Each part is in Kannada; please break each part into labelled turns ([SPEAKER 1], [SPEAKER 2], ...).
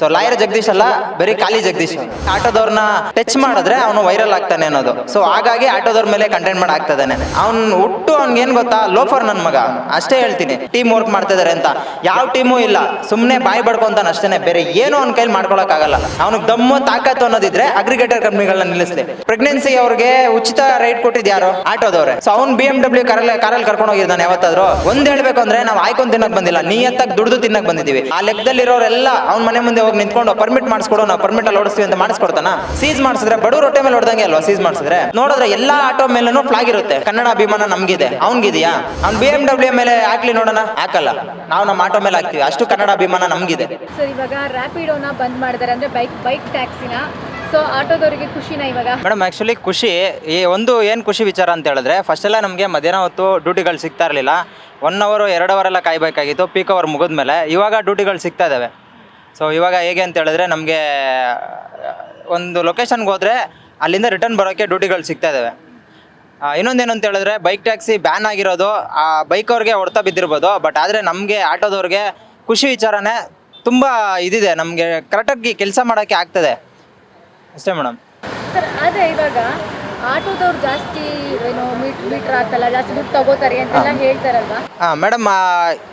[SPEAKER 1] ಸೊ ಲಾಯರ್ ಜಗದೀಶ್ ಅಲ್ಲ, ಬರೀ ಖಾಲಿ ಜಗದೀಶ್. ಆಟೋದವ್ರನ್ನ ಟಚ್ ಮಾಡಿದ್ರೆ ಅವನು ವೈರಲ್ ಆಗ್ತಾನೆ ಅನ್ನೋದು. ಸೊ ಹಾಗಾಗಿ ಆಟೋದವ್ರ ಮೇಲೆ ಕಂಟೆಂಟ್ ಮಾಡಿ ಆಗ್ತದಾನೆ. ಅವ್ನು ಹುಟ್ಟು ಅವ್ನಿಗೆ ಏನ್ ಗೊತ್ತಾ, ಲೋಫರ್ ನನ್ ಮಗ. ಅಷ್ಟೇ ಹೇಳ್ತೀನಿ. ಟೀಮ್ ವರ್ಕ್ ಮಾಡ್ತಿದಾರೆ ಅಂತ ಯಾವ ಟೀಮು ಇಲ್ಲ, ಸುಮ್ನೆ ಬಾಯಿ ಬಡ್ಕೊಂತಾನೆ ಅಷ್ಟೇನೆ, ಬೇರೆ ಏನು ಅವ್ನ ಕೈಲಿ ಮಾಡ್ಕೊಳಕ್ ಆಗಲ್ಲ. ಅವ್ನಿಗೆ ದಮ್ಮು ತಾಕತ್ತು ಅನ್ನೋದಿದ್ರೆ ಅಗ್ರಿಗೇಟರ್ ಕಂಪ್ನಿಗಳನ್ನ ನಿಲ್ಲಿಸ್ಲಿ. ಪ್ರೆಗ್ನೆನ್ಸಿ ಅವ್ರಿಗೆ ಉಚಿತ ರೈಡ್ ಕೊಟ್ಟಿದ್ ಯಾರು? ಆಟೋದವ್ರೆ. ಸೊ ಅವ್ನು BMW ಕಾರಲ್ಲಿ ಕರ್ಕೊಂಡು ಹೋಗಿದ್ದಾನೆ ಯಾವತ್ತಾದ್ರು? ಒಂದ್ ಹೇಳ್ಬೇಕು ಅಂದ್ರೆ ನಾವು ಆಯ್ಕೊಂಡ್ ತಿನ್ನಕ್ ಬಂದಿಲ್ಲ, ನಿಯತ್ತಾಗಿ ದುಡ್ದು ತಿನ್ನಕ್ ಬಂದಿದೀವಿ. ಆ ಲೆಕ್ಕದಲ್ಲಿರೋರೆಲ್ಲ ಅವ್ನ ಮನೆ ಮುಂದೆ ಹೋಗಿ ನಿಂತ್ಕೊಂಡು ಪರ್ಮಿಟ್ ಮಾಡಿಸ್ಕೊಡು, ನಾವು ಪರ್ಮಿಟ್ ಅಲ್ಲಿ ಓಡಿಸ್ತೀವಿ ಅಂತ ಮಾಡಿಸ್ಕೊಡ್ತಾನ? ಸೀಸ್ ಮಾಡಿಸಿದ್ರೆ ಬಡವ್ರ ಹೊಟ್ಟೆ ಮೇಲೆ ಹೊಡೆದಂಗೆ ಅಲ್ವಾ ಸೀಸ್ ಮಾಡಿಸಿದ್ರೆ? ನೋಡಿದ್ರೆ ಎಲ್ಲಾ ಆಟೋ ಮೇಲೂ ಫ್ಲಾಗ್ ಇರುತ್ತೆ. ಕನ್ನಡ ಅಭಿಮಾನ ನಮ್ಗಿದೆ, ಅವ್ನಿಗಿದೆಯಾ? ಅವ್ನು BMW ಮೇಲೆ ಹಾಕ್ಲಿ ನೋಡೋಣ, ಹಾಕಲ್ಲ. ನಾವು ನಮ್ಮ ಆಟೋ ಮೇಲೆ ಹಾಕ್ತಿವಿ, ಅಷ್ಟು ಕನ್ನಡ ಅಭಿಮಾನ ನಮ್ಗಿದೆ.
[SPEAKER 2] ಸರ್, ಇವಾಗ ರ್ಯಾಪಿಡೋನ ಬಂದ್ ಮಾಡಿದಾರೆ ಅಂದ್ರೆ ಬೈಕ್ ಟ್ಯಾಕ್ಸಿನ. ಸೊ ಆಟೋದವರಿಗೆ ಖುಷಿನ ಇವಾಗ?
[SPEAKER 1] ಮೇಡಮ್ ಆ್ಯಕ್ಚುಲಿ ಖುಷಿ. ಈ ಒಂದು ಏನು ಖುಷಿ ವಿಚಾರ ಅಂತ ಹೇಳಿದ್ರೆ, ಫಸ್ಟ್ ಎಲ್ಲ ನಮಗೆ ಮಧ್ಯಾಹ್ನ ಹೊತ್ತು ಡ್ಯೂಟಿಗಳು ಸಿಗ್ತಾ ಇರಲಿಲ್ಲ. 1 hour 2 hour ಎಲ್ಲ ಕಾಯಬೇಕಾಗಿತ್ತು ಪೀಕ್ ಅವರ್ ಮುಗಿದ್ಮೇಲೆ. ಇವಾಗ ಡ್ಯೂಟಿಗಳು ಸಿಗ್ತಾ ಇದ್ದಾವೆ. ಸೊ ಇವಾಗ ಹೇಗೆ ಅಂತ ಹೇಳಿದ್ರೆ, ನಮಗೆ ಒಂದು ಲೊಕೇಶನ್ಗೆ ಹೋದರೆ ಅಲ್ಲಿಂದ ರಿಟರ್ನ್ ಬರೋಕ್ಕೆ ಡ್ಯೂಟಿಗಳು ಸಿಗ್ತಾ ಇದ್ದಾವೆ. ಇನ್ನೊಂದೇನು ಅಂತ ಹೇಳಿದ್ರೆ, ಬೈಕ್ ಟ್ಯಾಕ್ಸಿ ಬ್ಯಾನ್ ಆಗಿರೋದು ಆ ಬೈಕ್ ಅವ್ರಿಗೆ ಹೊಡ್ತಾ ಬಿದ್ದಿರ್ಬೋದು, ಬಟ್ ಆದರೆ ನಮಗೆ ಆಟೋದವ್ರಿಗೆ ಖುಷಿ ವಿಚಾರನೇ ತುಂಬ ಇದಿದೆ. ನಮಗೆ ಕರೆಕ್ಟಾಗಿ ಕೆಲಸ ಮಾಡೋಕ್ಕೆ ಆಗ್ತದೆ ಅಷ್ಟೇ ಮೇಡಮ್.
[SPEAKER 2] ಸರ್, ಅದೇ ಇವಾಗ ಆಟೋದವ್ರು ಜಾಸ್ತಿ ಏನು ಮೀಟ್ರ್ ಹಾಕಲ್ಲ, ಜಾಸ್ತಿ ದುಡ್ಡು ತಗೋತಾರೆ ಅಂತೆಲ್ಲ ಹೇಳ್ತಾರಲ್ವಾ?
[SPEAKER 1] ಮೇಡಮ್,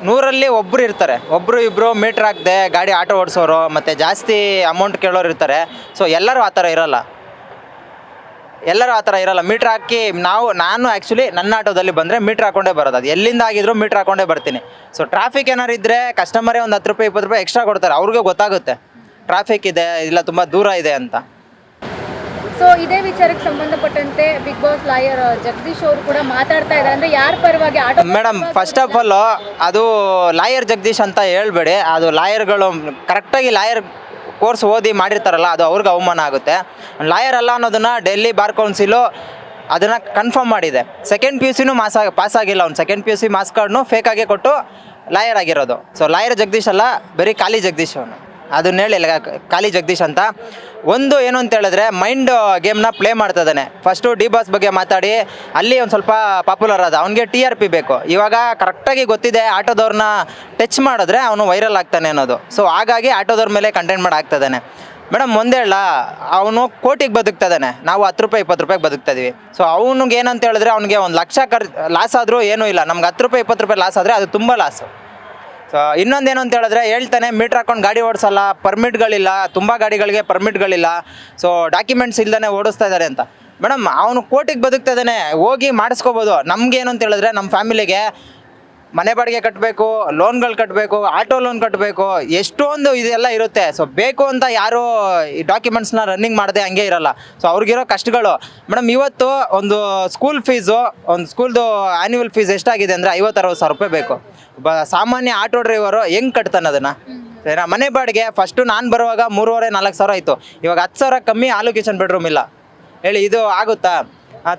[SPEAKER 1] 100ರಲ್ಲಿ ಒಬ್ಬರು ಇರ್ತಾರೆ, ಒಬ್ಬರು ಇಬ್ಬರು ಮೀಟ್ರ್ ಹಾಕದೆ ಗಾಡಿ ಆಟೋ ಓಡಿಸೋರು, ಮತ್ತು ಜಾಸ್ತಿ ಅಮೌಂಟ್ ಕೇಳೋರು ಇರ್ತಾರೆ. ಸೊ ಎಲ್ಲರೂ ಆ ಥರ ಇರೋಲ್ಲ. ಮೀಟ್ರ್ ಹಾಕಿ ನಾನು ಆ್ಯಕ್ಚುಲಿ ನನ್ನ ಆಟೋದಲ್ಲಿ ಬಂದರೆ ಮೀಟ್ರ್ ಹಾಕೊಂಡೇ ಬರೋದು. ಅದು ಎಲ್ಲಿಂದ ಆಗಿದ್ರು ಮೀಟ್ರ್ ಹಾಕೊಂಡೇ ಬರ್ತೀನಿ. ಸೊ ಟ್ರಾಫಿಕ್ ಏನಾರು ಇದ್ದರೆ ಕಸ್ಟಮರೇ ಒಂದು 10 ರೂಪಾಯಿ 20 ರೂಪಾಯಿ ಎಕ್ಸ್ಟ್ರಾ ಕೊಡ್ತಾರೆ. ಅವ್ರಿಗೆ ಗೊತ್ತಾಗುತ್ತೆ ಟ್ರಾಫಿಕ್ ಇದೆ, ಇಲ್ಲ ತುಂಬ ದೂರ ಇದೆ ಅಂತ.
[SPEAKER 2] ಸೊ ಇದೇ ವಿಚಾರಕ್ಕೆ ಸಂಬಂಧಪಟ್ಟಂತೆ ಬಿಗ್ ಬಾಸ್ ಲಾಯರ್ ಜಗದೀಶ್ ಅವರು ಕೂಡ ಮಾತಾಡ್ತಾ ಇದ್ದಾರೆ. ಅಂದ್ರೆ ಯಾರ ಪರವಾಗಿ auto?
[SPEAKER 1] Madam, first of all ಅದು ಲಾಯರ್ ಜಗದೀಶ್ ಅಂತ ಹೇಳ್ಬೇಡಿ. ಅದು ಲಾಯರ್ಗಳು ಕರೆಕ್ಟಾಗಿ ಲಾಯರ್ ಕೋರ್ಸ್ ಓದಿ ಮಾಡಿರ್ತಾರಲ್ಲ, ಅದು ಅವ್ರಿಗೆ ಅವಮಾನ ಆಗುತ್ತೆ. ಲಾಯರ್ ಅಲ್ಲ ಅನ್ನೋದನ್ನ ಡೆಲ್ಲಿ ಬಾರ್ ಕೌನ್ಸಿಲು ಅದನ್ನು ಕನ್ಫರ್ಮ್ ಮಾಡಿದೆ. 2nd PUC ಪಾಸ್ ಆಗಿಲ್ಲ. ಅವ್ನು 2nd PUC ಮಾರ್ಕ್ಸ್ ಕಾರ್ಡ್ನು ಫೇಕಾಗೆ ಕೊಟ್ಟು ಲಾಯರ್ ಆಗಿರೋದು. ಸೊ ಲಾಯರ್ ಜಗದೀಶ್ ಅಲ್ಲ, ಬರೀ ಖಾಲಿ ಜಗದೀಶ್ ಅವನು. ಅದನ್ನ ಹೇಳಿಲ್ಲ, ಖಾಲಿ ಜಗದೀಶ್ ಅಂತ. ಒಂದು ಏನು ಅಂತ ಹೇಳಿದ್ರೆ, ಮೈಂಡ್ ಗೇಮ್ನ ಪ್ಲೇ ಮಾಡ್ತಿದ್ದಾನೆ. ಫಸ್ಟು ಡಿ ಬಾಸ್ ಬಗ್ಗೆ ಮಾತಾಡಿ ಅಲ್ಲಿ ಒಂದು ಸ್ವಲ್ಪ ಪಾಪ್ಯುಲರ್ ಆದ. ಅವನಿಗೆ TRP ಬೇಕು. ಇವಾಗ ಕರೆಕ್ಟಾಗಿ ಗೊತ್ತಿದೆ ಆಟೋದವ್ರನ್ನ ಟಚ್ ಮಾಡಿದ್ರೆ ಅವನು ವೈರಲ್ ಆಗ್ತಾನೆ ಅನ್ನೋದು. ಸೊ ಹಾಗಾಗಿ ಆಟೋದವ್ರ ಮೇಲೆ ಕಂಟೆಂಟ್ ಮಾಡಿ ಆಗ್ತದಾನೆ. ಮೇಡಮ್, ಒಂದೇ ಹೇಳ, ಅವನು ಕೋಟಿಗೆ ಬದುಕ್ತಿದ್ದಾನೆ, ನಾವು 10 ರೂಪಾಯಿ 20 ರೂಪಾಯಿಗೆ ಬದುಕ್ತಾ ಇದೀವಿ. ಸೊ ಅವ್ನಿಗೆ ಏನಂತ ಹೇಳಿದ್ರೆ, ಅವ್ನಿಗೆ 1 ಲಕ್ಷ ಲಾಸ್ ಆದರೂ ಏನೂ ಇಲ್ಲ. ನಮ್ಗೆ 10 ರೂಪಾಯಿ 20 ರೂಪಾಯಿ ಲಾಸ್ ಆದರೆ ಅದು ತುಂಬ ಲಾಸು. ಸೊ ಇನ್ನೊಂದೇನು ಅಂತ ಹೇಳಿದ್ರೆ, ಹೇಳ್ತಾನೆ ಮೀಟ್ರ್ ಹಾಕೊಂಡು ಗಾಡಿ ಓಡಿಸಲ್ಲ, ಪರ್ಮಿಟ್ಗಳಿಲ್ಲ, ತುಂಬ ಗಾಡಿಗಳಿಗೆ ಪರ್ಮಿಟ್ಗಳಿಲ್ಲ, ಸೊ ಡಾಕ್ಯುಮೆಂಟ್ಸ್ ಇಲ್ದೇ ಓಡಿಸ್ತಾ ಇದ್ದಾರೆ ಅಂತ. ಮೇಡಮ್, ಅವನು ಕೋಟಿಗೆ ಬದುಕ್ತಾ ಇದ್ದಾನೆ, ಹೋಗಿ ಮಾಡಿಸ್ಕೋಬೋದು. ನಮಗೇನು ಅಂತ ಹೇಳಿದ್ರೆ, ನಮ್ಮ ಫ್ಯಾಮಿಲಿಗೆ ಮನೆ ಬಾಡಿಗೆ ಕಟ್ಟಬೇಕು, ಲೋನ್ಗಳು ಕಟ್ಟಬೇಕು, ಆಟೋ ಲೋನ್ ಕಟ್ಟಬೇಕು, ಎಷ್ಟೊಂದು ಇದೆಲ್ಲ ಇರುತ್ತೆ. ಸೊ ಬೇಕು ಅಂತ ಯಾರು ಈ ಡಾಕ್ಯುಮೆಂಟ್ಸ್ನ ರನ್ನಿಂಗ್ ಮಾಡದೆ ಹಂಗೆ ಇರಲ್ಲ. ಸೊ ಅವ್ರಿಗಿರೋ ಕಷ್ಟಗಳು. ಮೇಡಮ್, ಇವತ್ತು ಒಂದು ಸ್ಕೂಲ್ ಫೀಸು, ಒಂದು ಸ್ಕೂಲ್ದು ಆ್ಯನ್ಯುವಲ್ ಫೀಸ್ ಎಷ್ಟಾಗಿದೆ ಅಂದರೆ 50-60 ಸಾವಿರ ರೂಪಾಯಿ ಬೇಕು. ಸಾಮಾನ್ಯ ಆಟೋ ಡ್ರೈವರು ಹೆಂಗೆ ಕಟ್ತಾನೆ ಅದನ್ನು? ಸರಿನಾ? ಮನೆ ಬಾಡಿಗೆ ಫಸ್ಟು ನಾನು ಬರುವಾಗ 3,500-4,000 ಸಾವಿರ ಆಯಿತು. ಇವಾಗ 10 ಸಾವಿರ ಕಮ್ಮಿ ಹಾಲು ಕಿಚನ್ ಬೆಡ್ರೂಮ್ ಇಲ್ಲ. ಹೇಳಿ, ಇದು ಆಗುತ್ತಾ?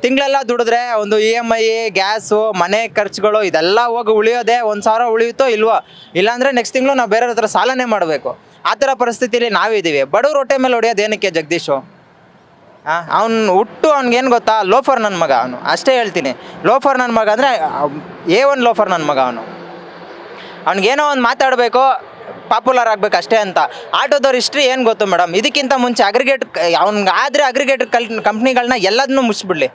[SPEAKER 1] ತಿಂಗಳೆಲ್ಲ ದುಡಿದ್ರೆ ಒಂದು EMI, ಗ್ಯಾಸು, ಮನೆ ಖರ್ಚುಗಳು ಇದೆಲ್ಲ ಹೋಗಿ ಉಳಿಯೋದೆ 1 ಸಾವಿರ ಉಳಿಯುತ್ತೋ ಇಲ್ವೋ? ಇಲ್ಲಾಂದರೆ ನೆಕ್ಸ್ಟ್ ತಿಂಗಳು ನಾವು ಬೇರೆಯವ್ರ ಹತ್ರ ಸಾಲನೇ ಮಾಡಬೇಕು. ಆ ಥರ ಪರಿಸ್ಥಿತಿಲಿ ನಾವಿದ್ದೀವಿ. ಬಡವ್ರ ಹೊಟ್ಟೆ ಮೇಲೆ ಹೊಡೆಯೋದು ಏನಕ್ಕೆ ಜಗದೀಶು? ಅವ್ನು ಹುಟ್ಟು ಅವ್ನಿಗೇನು ಗೊತ್ತಾ, ಲೋಫರ್ ನನ್ನ ಮಗ ಅವನು. ಅಷ್ಟೇ ಹೇಳ್ತೀನಿ. ಲೋಫರ್ ನನ್ನ ಮಗ ಅಂದರೆ A1 ಲೋಫರ್ ನನ್ನ ಮಗ ಅವನು. ಅವ್ನಿಗೇನೋ ಒಂದು ಮಾತಾಡಬೇಕು, ಪಾಪ್ಯುಲರ್ ಆಗಬೇಕು ಅಷ್ಟೇ ಅಂತ. ಆಟೋದವ್ರ ಹಿಸ್ಟ್ರಿ ಏನು ಗೊತ್ತು ಮೇಡಮ್? ಇದಕ್ಕಿಂತ ಮುಂಚೆ ಅವ್ನಿಗಾದರೆ ಅಗ್ರಿಗೇಟರ್ ಕಂಪ್ನಿಗಳನ್ನ ಎಲ್ಲದನ್ನೂ ಮುಚ್ಚಿಬಿಡಲಿ.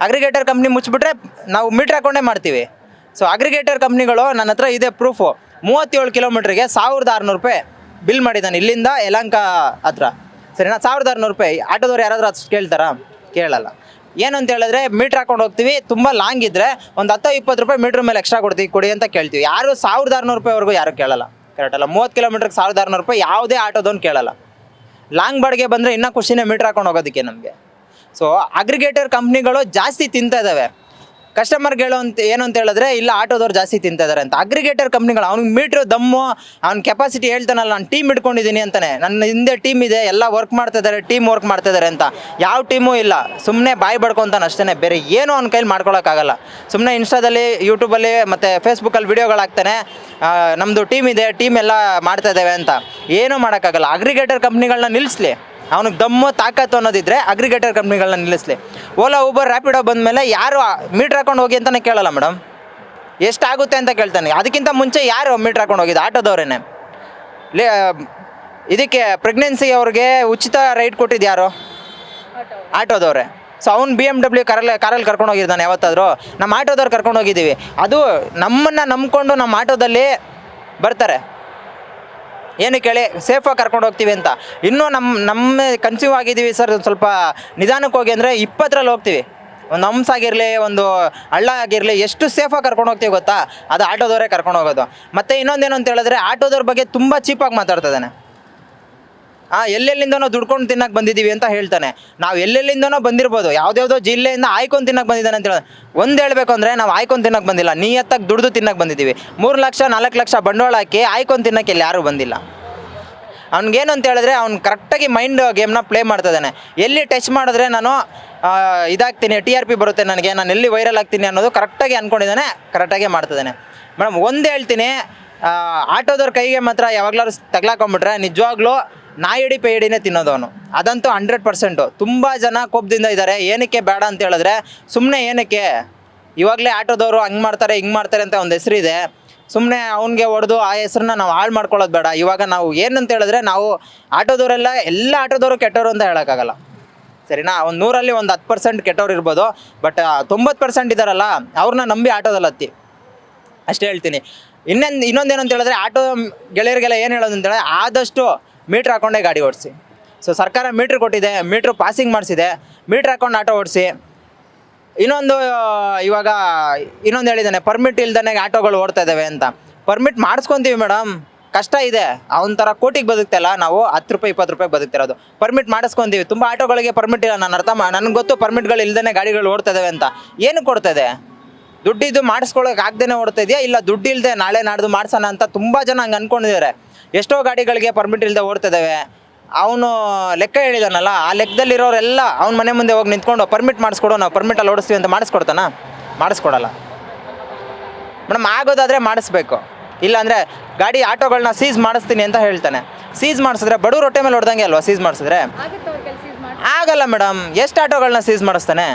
[SPEAKER 1] ಅಗ್ರಿಗೇಟರ್ ಕಂಪ್ನಿ ಮುಚ್ಚಿಬಿಟ್ರೆ ನಾವು ಮೀಟ್ರ್ ಹಾಕೊಂಡೇ ಮಾಡ್ತೀವಿ. ಸೊ ಅಗ್ರಿಗೇಟರ್ ಕಂಪ್ನಿಗಳು ನನ್ನ ಹತ್ರ ಇದೆ ಪ್ರೂಫು. 37 ಕಿಲೋಮೀಟ್ರಿಗೆ 1,600 ರೂಪಾಯಿ ಬಿಲ್ ಮಾಡಿದ್ದಾನೆ, ಇಲ್ಲಿಂದ ಯಲಹಂಕ ಹತ್ರ. ಸರಿನಾ? 1,600 ರೂಪಾಯಿ. ಆಟೋದವ್ರು ಯಾರಾದರೂ ಅಷ್ಟು ಕೇಳ್ತಾರಾ? ಕೇಳಲ್ಲ. ಏನು ಅಂತ ಹೇಳಿದ್ರೆ, ಮೀಟ್ರ್ ಹಾಕೊಂಡು ಹೋಗ್ತೀವಿ, ತುಂಬ ಲಾಂಗ್ ಇದ್ದರೆ ಒಂದು 10-20 ರೂಪಾಯಿ ಮೀಟ್ರ್ ಮೇಲೆ ಎಕ್ಸ್ಟ್ರಾ ಕೊಡ್ತೀವಿ, ಕೊಡಿ ಅಂತ ಕೇಳ್ತೀವಿ. ಯಾರು 1,600 ರೂಪಾಯಿವರೆಗೂ ಯಾರು ಕೇಳಲ್ಲ. ಕರೆಕ್ಟ್ ಅಲ್ಲ? 30 ಕಿಲೋಮೀಟ್ರಿಗೆ 1,600 ರೂಪಾಯಿ ಯಾವುದೇ ಆಟೋದವ್ನು ಕೇಳಲ್ಲ. ಲಾಂಗ್ ಬಾಡಿಗೆ ಬಂದರೆ ಇನ್ನೂ ಖುಷಿನೇ ಮೀಟ್ರ್ ಹಾಕೊಂಡು ಹೋಗೋದಕ್ಕೆ ನಮಗೆ. ಸೊ ಅಗ್ರಿಗೇಟರ್ ಕಂಪ್ನಿಗಳು ಜಾಸ್ತಿ ತಿಂತಾ ಇದ್ದಾವೆ. ಕಸ್ಟಮರ್ಗೆ ಏನು ಅಂತ ಹೇಳಿದ್ರೆ, ಇಲ್ಲ ಆಟೋದವ್ರು ಜಾಸ್ತಿ ತಿಂತಾ ಇದ್ದಾರೆ ಅಂತ. ಅಗ್ರಿಗೇಟರ್ ಕಂಪ್ನಿಗಳು ಅವ್ನಿಗೆ ಮೀಟ್ರ್ ದಮ್ಮು, ಅವ್ನ ಕೆಪಾಸಿಟಿ ಹೇಳ್ತಾನಲ್ಲ, ನಾನು ಟೀಮ್ ಇಟ್ಕೊಂಡಿದ್ದೀನಿ ಅಂತಾನೆ, ನನ್ನ ಹಿಂದೆ ಟೀಮ್ ಇದೆ, ಎಲ್ಲ ವರ್ಕ್ ಮಾಡ್ತಿದ್ದಾರೆ, ಟೀಮ್ ವರ್ಕ್ ಮಾಡ್ತಿದ್ದಾರೆ ಅಂತ. ಯಾವ ಟೀಮೂ ಇಲ್ಲ, ಸುಮ್ಮನೆ ಬಾಯಿ ಬಡ್ಕೊತಾನೆ ಅಷ್ಟೇ, ಬೇರೆ ಏನೂ ಅವ್ನ ಕೈಲಿ ಮಾಡ್ಕೊಳಕ್ಕಾಗಲ್ಲ. ಸುಮ್ಮನೆ ಇನ್ಸ್ಟಾದಲ್ಲಿ, ಯೂಟ್ಯೂಬಲ್ಲಿ ಮತ್ತು ಫೇಸ್ಬುಕ್ಕಲ್ಲಿ ವೀಡಿಯೋಗಳಾಗ್ತಾನೆ, ನಮ್ಮದು ಟೀಮ್ ಇದೆ, ಟೀಮ್ ಎಲ್ಲ ಮಾಡ್ತಾ ಇದ್ದೇವೆ ಅಂತ. ಏನೂ ಮಾಡೋಕ್ಕಾಗಲ್ಲ. ಅಗ್ರಿಗೇಟರ್ ಕಂಪ್ನಿಗಳನ್ನ ನಿಲ್ಲಿಸ್ಲಿ. ಅವನಿಗೆ ದಮ್ಮು ತಾಕತ್ತು ಅನ್ನೋದಿದ್ರೆ ಅಗ್ರಿಗೇಟರ್ ಕಂಪ್ನಿಗಳನ್ನ ನಿಲ್ಲಿಸ್ಲಿ. ಓಲಾ, ಊಬರ್, ರ್ಯಾಪಿಡೋ ಬಂದಮೇಲೆ ಯಾರು ಮೀಟ್ರ್ ಹಾಕೊಂಡು ಹೋಗಿ ಅಂತಲೇ ಕೇಳಲ್ಲ ಮೇಡಮ್. ಎಷ್ಟಾಗುತ್ತೆ ಅಂತ ಕೇಳ್ತಾನೆ. ಅದಕ್ಕಿಂತ ಮುಂಚೆ ಯಾರು ಮೀಟ್ರ್ ಹಾಕೊಂಡು ಹೋಗಿದ್ದು? ಆಟೋದವ್ರೇನೆ. ಇದಕ್ಕೆ ಪ್ರೆಗ್ನೆನ್ಸಿ ಅವ್ರಿಗೆ ಉಚಿತ ರೈಡ್ ಕೊಟ್ಟಿದ್ದು ಯಾರು?
[SPEAKER 2] ಆಟೋ
[SPEAKER 1] ಆಟೋದವ್ರೆ. ಸೊ ಅವ್ನು BMW ಕಾರಲ್ಲಿ ಕರ್ಕೊಂಡು ಹೋಗಿರ್ತಾನೆ ಯಾವತ್ತಾದರೂ? ನಮ್ಮ ಆಟೋದವ್ರು ಕರ್ಕೊಂಡು ಹೋಗಿದ್ದೀವಿ. ಅದು ನಮ್ಮನ್ನು ನಂಬ್ಕೊಂಡು ನಮ್ಮ ಆಟೋದಲ್ಲಿ ಬರ್ತಾರೆ. ಏನಕ್ಕೆ ಹೇಳಿ? ಸೇಫಾಗಿ ಕರ್ಕೊಂಡು ಹೋಗ್ತೀವಿ ಅಂತ. ಇನ್ನೂ ನಮ್ಮ ಕನ್ಸ್ಯೂಮ್ ಆಗಿದ್ದೀವಿ ಸರ್ ಸ್ವಲ್ಪ ನಿಧಾನಕ್ಕೆ ಹೋಗಿ ಅಂದರೆ 20ರಲ್ಲಿ ಹೋಗ್ತೀವಿ. ಒಂದು ಹಂಸ ಆಗಿರಲಿ, ಒಂದು ಹಳ್ಳ ಆಗಿರಲಿ, ಎಷ್ಟು ಸೇಫಾಗಿ ಕರ್ಕೊಂಡು ಹೋಗ್ತೀವಿ ಗೊತ್ತಾ? ಅದು ಆಟೋದವರೇ ಕರ್ಕೊಂಡು ಹೋಗೋದು. ಮತ್ತು ಇನ್ನೊಂದೇನು ಅಂತ ಹೇಳಿದ್ರೆ ಆಟೋದವ್ರ ಬಗ್ಗೆ ತುಂಬ ಚೀಪಾಗಿ ಮಾತಾಡ್ತಿದ್ದಾನೆ. ಎಲ್ಲೆಲ್ಲಿಂದನೋ ದುಡ್ಕೊಂಡು ತಿನ್ನಕ್ಕೆ ಬಂದಿದ್ದೀವಿ ಅಂತ ಹೇಳ್ತಾನೆ. ನಾವು ಎಲ್ಲೆಲ್ಲಿಂದನೋ ಬಂದಿರ್ಬೋದು, ಯಾವುದ್ಯಾವುದೋ ಜಿಲ್ಲೆಯಿಂದ ಆಯ್ಕೊಂಡು ತಿನ್ನಕ್ಕೆ ಬಂದಿದ್ದಾನೆ ಅಂತ ಹೇಳೋದು. ಒಂದು ಹೇಳಬೇಕು ಅಂದರೆ ನಾವು ಆಯ್ಕೊಂಡು ತಿನ್ನಕ್ಕೆ ಬಂದಿಲ್ಲ, ನಿಯತ್ತಾಗಿ ದುಡ್ದು ತಿನ್ನಕ್ಕೆ ಬಂದಿದ್ದೀವಿ. 3 ಲಕ್ಷ 4 ಲಕ್ಷ ಬಂಡವಾಳ ಹಾಕಿ ಆಯ್ಕೊಂಡು ತಿನ್ನಕ್ಕೆ ಇಲ್ಲಿ ಯಾರೂ ಬಂದಿಲ್ಲ. ಅವ್ನಿಗೇನು ಅಂತ ಹೇಳಿದ್ರೆ ಅವ್ನು ಕರೆಕ್ಟಾಗಿ ಮೈಂಡ್ ಗೇಮ್ನ ಪ್ಲೇ ಮಾಡ್ತಿದ್ದಾನೆ. ಎಲ್ಲಿ ಟಚ್ ಮಾಡಿದ್ರೆ ನಾನು ಇದಾಗ್ತೀನಿ, TRP ಬರುತ್ತೆ ನನಗೆ, ನಾನು ಎಲ್ಲಿ ವೈರಲ್ ಆಗ್ತೀನಿ ಅನ್ನೋದು ಕರೆಕ್ಟಾಗಿ ಅಂದ್ಕೊಂಡಿದ್ದಾನೆ, ಕರೆಕ್ಟಾಗಿ ಮಾಡ್ತಿದ್ದಾನೆ. ಮೇಡಮ್ ಒಂದು ಹೇಳ್ತೀನಿ, ಆಟೋದವ್ರ ಕೈಗೆ ಮಾತ್ರ ಯಾವಾಗಲಾದ್ರು ತಗ್ಲಾಕೊಂಬಿಟ್ರೆ ನಿಜವಾಗ್ಲೂ ನಾಯಿಡಿ ಪೇಯಿಡಿನೇ ತಿನ್ನೋದು ಅವನು. ಅದಂತೂ 100%. ತುಂಬ ಜನ ಕೋಪದಿಂದ ಇದ್ದಾರೆ. ಏನಕ್ಕೆ ಬೇಡ ಅಂತ ಹೇಳಿದ್ರೆ ಸುಮ್ಮನೆ ಏನಕ್ಕೆ ಇವಾಗಲೇ ಆಟೋದವರು ಹಂಗೆ ಮಾಡ್ತಾರೆ ಹಿಂಗೆ ಮಾಡ್ತಾರೆ ಅಂತ ಒಂದು ಹೆಸರಿದೆ. ಸುಮ್ಮನೆ ಅವ್ನಿಗೆ ಹೊಡೆದು ಆ ಹೆಸ್ರನ್ನ ನಾವು ಹಾಳು ಮಾಡ್ಕೊಳ್ಳೋದು ಬೇಡ. ಇವಾಗ ನಾವು ಏನಂತ ಹೇಳಿದ್ರೆ ನಾವು ಆಟೋದವರೆಲ್ಲ ಎಲ್ಲ ಆಟೋದವರು ಕೆಟ್ಟವರು ಅಂತ ಹೇಳೋಕ್ಕಾಗಲ್ಲ, ಸರಿನಾ? ಒಂದು 100ರಲ್ಲಿ ಒಂದು 10% ಕೆಟ್ಟವ್ರು ಇರ್ಬೋದು, ಬಟ್ 90% ಇದ್ದಾರಲ್ಲ ಅವ್ರನ್ನ ನಂಬಿ ಆಟೋದಲ್ಲಿ ಹತ್ತಿ, ಅಷ್ಟೇ ಹೇಳ್ತೀನಿ. ಇನ್ನೊಂದೇನು ಅಂತ ಹೇಳಿದ್ರೆ ಆಟೋ ಗೆಳೆಯರಿಗೆಲ್ಲ ಏನು ಹೇಳೋದು ಅಂತೇಳಿ ಆದಷ್ಟು ಮೀಟ್ರ್ ಹಾಕ್ಕೊಂಡೇ ಗಾಡಿ ಓಡಿಸಿ. ಸೊ ಸರ್ಕಾರ ಮೀಟ್ರ್ ಕೊಟ್ಟಿದೆ, ಮೀಟ್ರ್ ಪಾಸಿಂಗ್ ಮಾಡಿಸಿದೆ, ಮೀಟ್ರ್ ಹಾಕ್ಕೊಂಡು ಆಟೋ ಓಡಿಸಿ. ಇನ್ನೊಂದು ಹೇಳಿದ್ದಾನೆ, ಪರ್ಮಿಟ್ ಇಲ್ದೇ ಆಟೋಗಳು ಓಡ್ತಾ ಇದ್ದಾವೆ ಅಂತ. ಪರ್ಮಿಟ್ ಮಾಡಿಸ್ಕೊತೀವಿ ಮೇಡಮ್, ಕಷ್ಟ ಇದೆ. ಅವನ ಥರ ಕೋಟಿಗೆ ಬದುಕ್ತಲ್ಲ ನಾವು, 10 ರೂಪಾಯಿ 20 ರೂಪಾಯಿ ಬದುಕ್ತಿರೋದು. ಪರ್ಮಿಟ್ ಮಾಡಿಸ್ಕೊತೀವಿ. ತುಂಬ ಆಟೋಗಳಿಗೆ ಪರ್ಮಿಟ್ ಇಲ್ಲ, ನನಗೆ ಗೊತ್ತು ಪರ್ಮಿಟ್ಗಳು ಇಲ್ದೇ ಗಾಡಿಗಳು ಓಡ್ತಾ ಇದ್ದಾವೆ ಅಂತ. ಏನು ಕೊಡ್ತಾಯಿದೆ? ದುಡ್ಡಿದ್ದು ಮಾಡಿಸ್ಕೊಳ್ಳೋಕೆ ಆಗದೇ ಓಡ್ತಾ ಇದೆಯಾ, ಇಲ್ಲ ದುಡ್ಡು ಇಲ್ಲದೆ ನಾಳೆ ನಾಡ್ದು ಮಾಡ್ಸೋಣ ಅಂತ ತುಂಬ ಜನ ಹಂಗೆ ಅಂದ್ಕೊಂಡಿದ್ದಾರೆ. ಎಷ್ಟೋ ಗಾಡಿಗಳಿಗೆ ಪರ್ಮಿಟ್ ಇಲ್ಲದೆ ಓಡ್ತಿದ್ದಾವೆ. ಅವನು ಲೆಕ್ಕ ಹೇಳಿದಾನಲ್ಲ, ಆ ಲೆಕ್ಕದಲ್ಲಿರೋರೆಲ್ಲ ಅವ್ನ ಮನೆ ಮುಂದೆ ಹೋಗಿ ನಿಂತ್ಕೊಂಡು ಪರ್ಮಿಟ್ ಮಾಡಿಸ್ಕೊಡು, ನಾವು ಪರ್ಮಿಟಲ್ಲಿ ಓಡಿಸ್ತೀವಿ ಅಂತ ಮಾಡಿಸ್ಕೊಡ್ತಾನ? ಮಾಡಿಸ್ಕೊಡಲ್ಲ ಮೇಡಮ್. ಆಗೋದಾದರೆ ಮಾಡಿಸ್ಬೇಕು, ಇಲ್ಲಾಂದರೆ ಗಾಡಿ ಆಟೋಗಳನ್ನ ಸೀಸ್ ಮಾಡಿಸ್ತೀನಿ ಅಂತ ಹೇಳ್ತಾನೆ. ಸೀಸ್ ಮಾಡಿಸಿದ್ರೆ ಬಡವ್ರ ಹೊಟ್ಟೆ ಮೇಲೆ ಹೊಡೆದಂಗೆ ಅಲ್ವಾ ಸೀಸ್ ಮಾಡಿಸಿದ್ರೆ? ಆಗಲ್ಲ ಮೇಡಮ್. ಎಷ್ಟು ಆಟೋಗಳನ್ನ ಸೀಸ್ ಮಾಡಿಸ್ತಾನೆ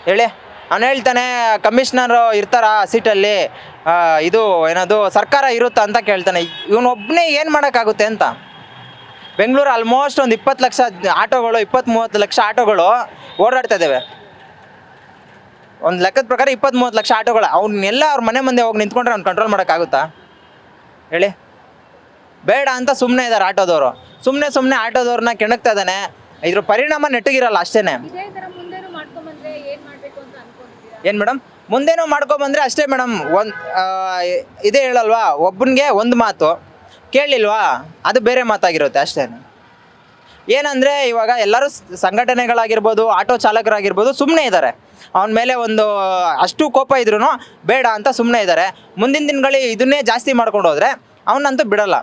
[SPEAKER 1] ಹೇಳಿ? ಅವ್ನು ಹೇಳ್ತಾನೆ ಕಮಿಷ್ನರು ಇರ್ತಾರ ಸೀಟಲ್ಲಿ, ಇದು ಏನದು ಸರ್ಕಾರ ಇರುತ್ತಾ ಅಂತ ಕೇಳ್ತಾನೆ. ಇವನೊಬ್ಬನೇ ಏನು ಮಾಡೋಕ್ಕಾಗುತ್ತೆ ಅಂತ. ಬೆಂಗಳೂರು ಆಲ್ಮೋಸ್ಟ್ ಒಂದು 20 ಲಕ್ಷ ಆಟೋಗಳು, 20-30 ಲಕ್ಷ ಆಟೋಗಳು ಓಡಾಡ್ತಾ ಇದ್ದಾವೆ. ಒಂದು ಲೆಕ್ಕದ ಪ್ರಕಾರ 20-30 ಲಕ್ಷ ಆಟೋಗಳು. ಅವನ್ನೆಲ್ಲ ಅವ್ರ ಮನೆ ಮುಂದೆ ಹೋಗಿ ನಿಂತ್ಕೊಂಡ್ರೆ ಅವ್ನು ಕಂಟ್ರೋಲ್ ಮಾಡೋಕ್ಕಾಗುತ್ತಾ ಹೇಳಿ? ಬೇಡ ಅಂತ ಸುಮ್ಮನೆ ಇದ್ದಾರೆ ಆಟೋದವರು. ಸುಮ್ಮನೆ ಆಟೋದವ್ರನ್ನ ಕೆಣಕ್ತಾ ಇದ್ದಾನೆ. ಇದ್ರ ಪರಿಣಾಮ ನೆಟ್ಟಗಿರಲ್ಲ ಅಷ್ಟೇ. ಏನು ಮೇಡಮ್? ಮುಂದೇನೂ ಮಾಡ್ಕೊಬಂದರೆ ಅಷ್ಟೇ ಮೇಡಮ್. ಇದೇ ಹೇಳಲ್ವಾ, ಒಬ್ಬನಿಗೆ ಒಂದು ಮಾತು ಕೇಳಲಿಲ್ವಾ ಅದು ಬೇರೆ ಮಾತಾಗಿರುತ್ತೆ ಅಷ್ಟೇ. ಏನಂದರೆ ಇವಾಗ ಎಲ್ಲರೂ ಸಂಘಟನೆಗಳಾಗಿರ್ಬೋದು, ಆಟೋ ಚಾಲಕರಾಗಿರ್ಬೋದು ಸುಮ್ಮನೆ ಇದ್ದಾರೆ. ಅವನ ಮೇಲೆ ಒಂದು ಅಷ್ಟು ಕೋಪ ಇದ್ರೂ ಬೇಡ ಅಂತ ಸುಮ್ಮನೆ ಇದ್ದಾರೆ. ಮುಂದಿನ ದಿನಗಳಲ್ಲಿ ಇದನ್ನೇ ಜಾಸ್ತಿ ಮಾಡ್ಕೊಂಡು ಹೋದರೆ ಅವನಂತೂ ಬಿಡಲ್ಲ.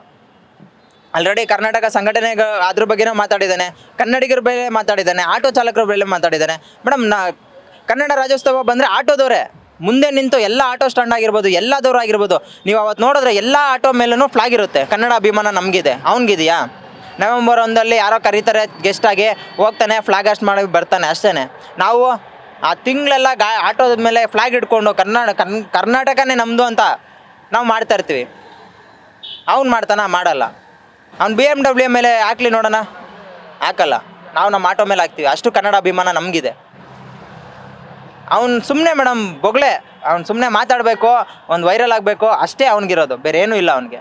[SPEAKER 1] ಆಲ್ರೆಡಿ ಕರ್ನಾಟಕ ಸಂಘಟನೆಗಳ ಅದ್ರ ಬಗ್ಗೆನೂ ಮಾತಾಡಿದ್ದಾನೆ, ಕನ್ನಡಿಗರ ಮೇಲೆ ಮಾತಾಡಿದ್ದಾನೆ, ಆಟೋ ಚಾಲಕರ ಮೇಲೆ ಮಾತಾಡಿದ್ದಾನೆ. ಮೇಡಮ್, ಕನ್ನಡ ರಾಜ್ಯೋತ್ಸವ ಬಂದರೆ ಆಟೋದವರೇ ಮುಂದೆ ನಿಂತು ಎಲ್ಲ ಆಟೋ ಸ್ಟ್ಯಾಂಡ್ ಆಗಿರ್ಬೋದು, ಎಲ್ಲದವರು ಆಗಿರ್ಬೋದು, ನೀವು ಅವತ್ತು ನೋಡಿದ್ರೆ ಎಲ್ಲ ಆಟೋ ಮೇಲೂ ಫ್ಲಾಗ್ ಇರುತ್ತೆ. ಕನ್ನಡ ಅಭಿಮಾನ ನಮಗಿದೆ, ಅವನಿಗಿದೆಯಾ? ನವೆಂಬರ್ 1 ಯಾರೋ ಕರೀತಾರೆ ಗೆಸ್ಟಾಗಿ, ಹೋಗ್ತಾನೆ, ಫ್ಲಾಗ್ ಹಾಸ್ಟ್ ಮಾಡಿ ಬರ್ತಾನೆ ಅಷ್ಟೇ. ನಾವು ಆ ತಿಂಗಳೆಲ್ಲ ಆಟೋದ ಮೇಲೆ ಫ್ಲಾಗ್ ಇಟ್ಕೊಂಡು ಕರ್ನಾಟಕನೇ ನಮ್ಮದು ಅಂತ ನಾವು ಮಾಡ್ತಾಯಿರ್ತೀವಿ. ಅವ್ನು ಮಾಡ್ತಾನ? ಮಾಡಲ್ಲ. ಅವ್ನು BMW ಮೇಲೆ ಹಾಕ್ಲಿ ನೋಡೋಣ, ಹಾಕಲ್ಲ. ನಾವು ನಮ್ಮ ಆಟೋ ಮೇಲೆ ಹಾಕ್ತೀವಿ. ಅಷ್ಟು ಕನ್ನಡ ಅಭಿಮಾನ ನಮಗಿದೆ. ಅವ್ನು ಸುಮ್ಮನೆ ಮೇಡಮ್ ಬೊಗಳೆ, ಅವ್ನು ಸುಮ್ಮನೆ ಮಾತಾಡಬೇಕು, ಒಂದು ವೈರಲ್ ಆಗಬೇಕು ಅಷ್ಟೇ ಅವ್ನಿಗಿರೋದು, ಬೇರೆ ಏನೂ ಇಲ್ಲ ಅವನಿಗೆ.